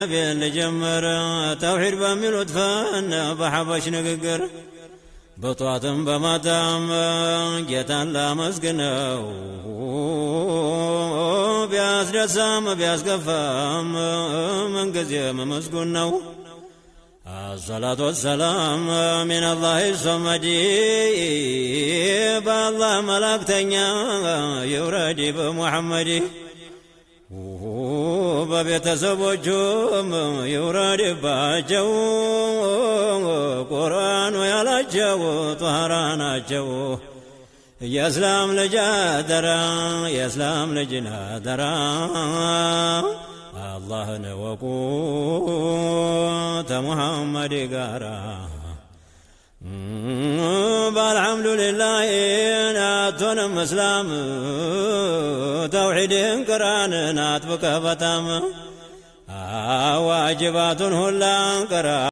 بالجمر توحيد بميلود فن بحبش نققر بطواتم بماتم جيتان لا مسقنو بياس رسام بياس قفام من قزيم مسقنو الصلاة والسلام من الله الصمدي بالله ملكتنيا يوردي بمحمدي በቤተሰቦቹም ይውረድባቸው ቁርአኑ ያላቸው ጧራ ናቸው። የእስላም ልጅ አደራ የእስላም ልጅ አደራ አላህን ወቁ ተሙሐመድ ጋራ بالحمد لله ناتون مسلم توحيد قرآن ناتبك فتام واجبات هلا قرآن